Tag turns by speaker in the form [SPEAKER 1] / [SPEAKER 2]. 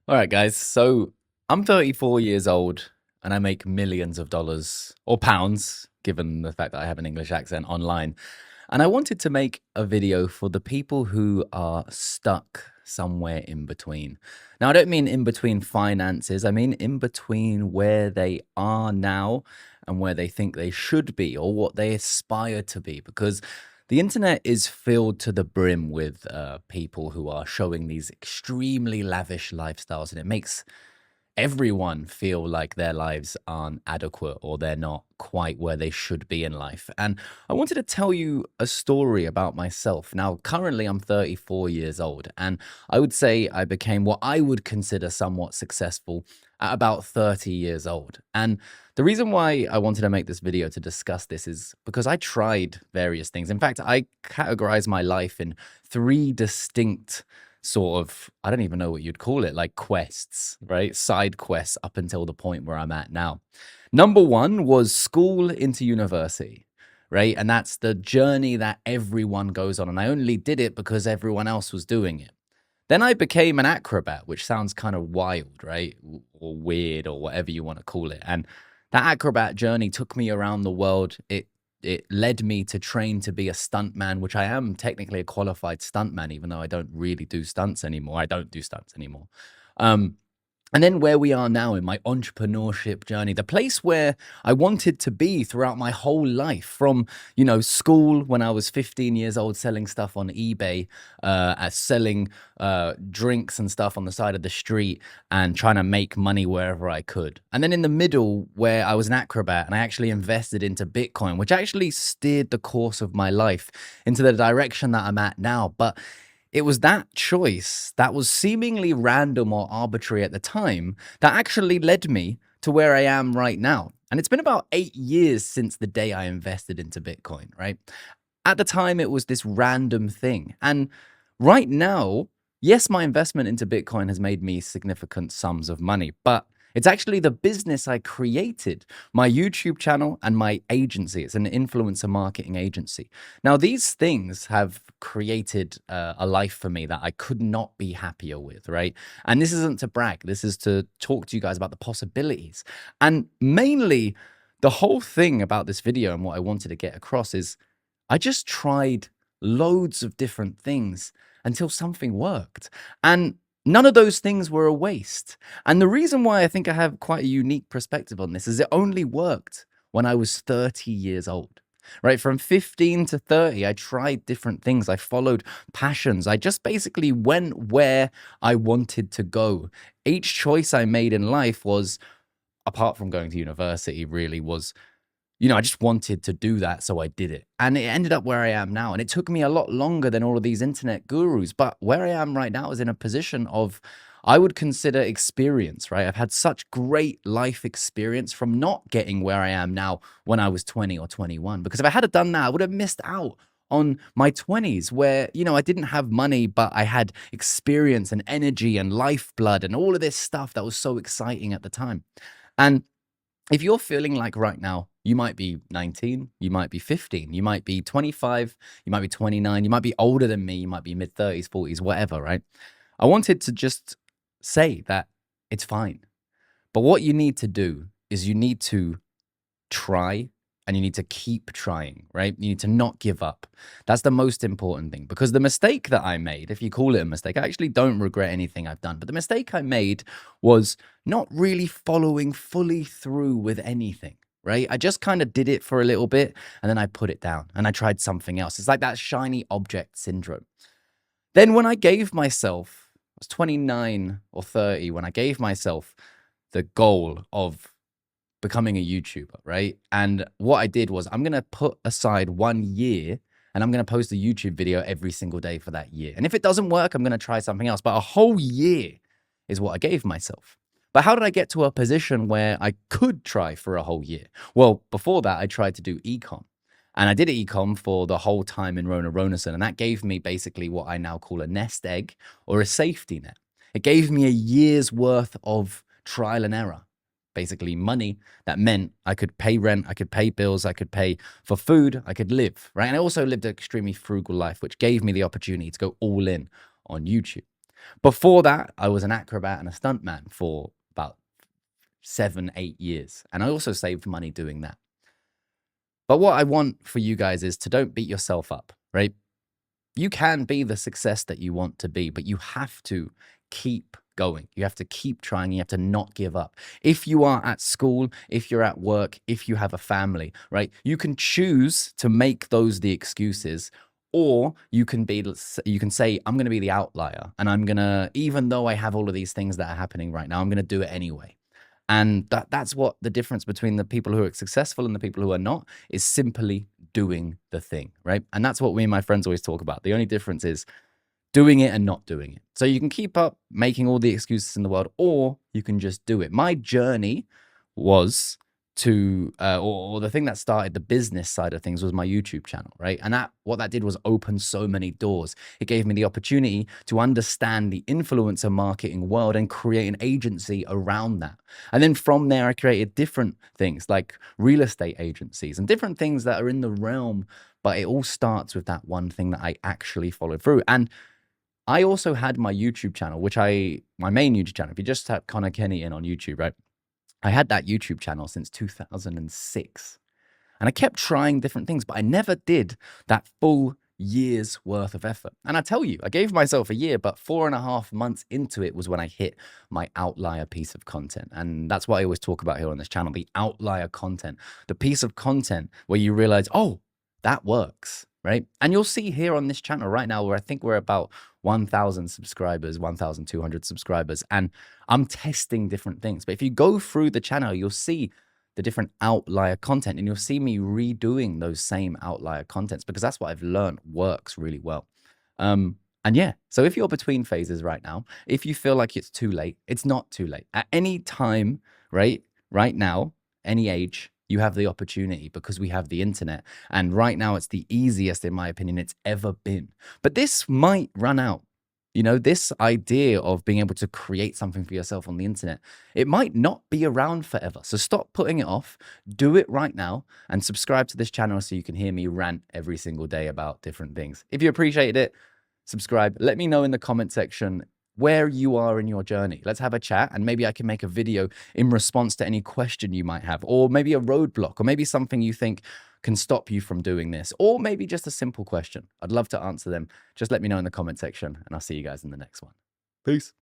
[SPEAKER 1] All right, guys. So I'm 34 years old and I make millions of dollars or pounds, given the fact that I have an English accent online. And I wanted to make a video for the people who are stuck somewhere in between. Now, I don't mean in between finances, I mean in between where they are now and where they think they should be or what they aspire to be. Because the internet is filled to the brim with people who are showing these extremely lavish lifestyles, and it makes everyone feel like their lives aren't adequate or they're not quite where they should be in life. And I wanted to tell you a story about myself. Now, currently, I'm 34 years old, and I would say I became what I would consider somewhat successful at about 30 years old. And the reason why I wanted to make this video to discuss this is because I tried various things. In fact, I categorize my life in three distinct sort of, I don't even know what you'd call it, like quests, right? Side quests up until the point where I'm at now. Number one was school into university, right? And that's the journey that everyone goes on. And I only did it because everyone else was doing it. Then I became an acrobat, which sounds kind of wild, right? Or weird or whatever you want to call it. And that acrobat journey took me around the world. It led me to train to be a stuntman, which I am technically a qualified stuntman, even though I don't really do stunts anymore. I don't do stunts anymore. Um, and then where we are now in my entrepreneurship journey, the place where I wanted to be throughout my whole life, from, school when I was 15 years old, selling stuff on eBay, selling drinks and stuff on the side of the street and trying to make money wherever I could. And then in the middle where I was an acrobat and I actually invested into Bitcoin, which actually steered the course of my life into the direction that I'm at now. But it was that choice that was seemingly random or arbitrary at the time that actually led me to where I am right now. And it's been about 8 years since the day I invested into Bitcoin, right? At the time, it was this random thing. And right now, yes, my investment into Bitcoin has made me significant sums of money, but it's actually the business I created, my YouTube channel and my agency. It's an influencer marketing agency. Now, these things have created a life for me that I could not be happier with, right? And this isn't to brag, this is to talk to you guys about the possibilities. And mainly, the whole thing about this video and what I wanted to get across is I just tried loads of different things until something worked. And none of those things were a waste. And the reason why I think I have quite a unique perspective on this is it only worked when I was 30 years old. Right, from 15 to 30, I tried different things. I followed passions. I just basically went where I wanted to go. Each choice I made in life was, apart from going to university, really was, I just wanted to do that, so I did it. And it ended up where I am now. And it took me a lot longer than all of these internet gurus. But where I am right now is in a position of, I would consider experience, right? I've had such great life experience from not getting where I am now when I was 20 or 21. Because if I had done that, I would have missed out on my 20s where, I didn't have money, but I had experience and energy and lifeblood and all of this stuff that was so exciting at the time. And if you're feeling like right now, you might be 19, you might be 15, you might be 25, you might be 29, you might be older than me, you might be mid 30s, 40s, whatever, right? I wanted to just say that it's fine. But what you need to do is you need to try and you need to keep trying, right? You need to not give up. That's the most important thing, because the mistake that I made, if you call it a mistake, I actually don't regret anything I've done. But the mistake I made was not really following fully through with anything, right? I just kind of did it for a little bit and then I put it down and I tried something else. It's like that shiny object syndrome. Then when I gave myself, I was 29 or 30, when I gave myself the goal of becoming a YouTuber, right? And what I did was I'm going to put aside 1 year and I'm going to post a YouTube video every single day for that year. And if it doesn't work, I'm going to try something else. But a whole year is what I gave myself. But how did I get to a position where I could try for a whole year? Well, before that, I tried to do ecom. And I did ecom for the whole time in Rona Ronason. And that gave me basically what I now call a nest egg or a safety net. It gave me a year's worth of trial and error, basically money that meant I could pay rent, I could pay bills, I could pay for food, I could live, right? And I also lived an extremely frugal life, which gave me the opportunity to go all in on YouTube. Before that, I was an acrobat and a stuntman for about 7, 8 years. And I also saved money doing that. But what I want for you guys is to don't beat yourself up, right? You can be the success that you want to be, but you have to keep going. You have to keep trying. You have to not give up. If you are at school, if you're at work, if you have a family, right? You can choose to make those the excuses, or you can say, I'm going to be the outlier, and I'm going to, even though I have all of these things that are happening right now, I'm going to do it anyway. And that's what the difference between the people who are successful and the people who are not is, simply doing the thing, right? And that's what me and my friends always talk about. The only difference is doing it and not doing it. So you can keep up making all the excuses in the world, or you can just do it. My journey was to, or the thing that started the business side of things was my YouTube channel, right? And what that did was open so many doors. It gave me the opportunity to understand the influencer marketing world and create an agency around that. And then from there, I created different things like real estate agencies and different things that are in the realm, but it all starts with that one thing that I actually followed through. And I also had my YouTube channel, my main YouTube channel. If you just type Connor Kenny in on YouTube, right? I had that YouTube channel since 2006. And I kept trying different things, but I never did that full year's worth of effort. And I tell you, I gave myself a year, but 4.5 months into it was when I hit my outlier piece of content. And that's what I always talk about here on this channel, the outlier content, the piece of content where you realize, oh, that works, right? And you'll see here on this channel right now, where I think we're about 1,000 subscribers, 1,200 subscribers, and I'm testing different things. But if you go through the channel, you'll see the different outlier content, and you'll see me redoing those same outlier contents, because that's what I've learned works really well. And yeah, so if you're between phases right now, if you feel like it's too late, it's not too late. At any time, right now, any age, you have the opportunity, because we have the internet. And right now it's the easiest, in my opinion, it's ever been. But this might run out. You know, this idea of being able to create something for yourself on the internet, it might not be around forever. So stop putting it off, do it right now, and subscribe to this channel so you can hear me rant every single day about different things. If you appreciated it, subscribe. Let me know in the comment section where you are in your journey. Let's have a chat, and maybe I can make a video in response to any question you might have, or maybe a roadblock, or maybe something you think can stop you from doing this, or maybe just a simple question. I'd love to answer them. Just let me know in the comment section, and I'll see you guys in the next one. Peace.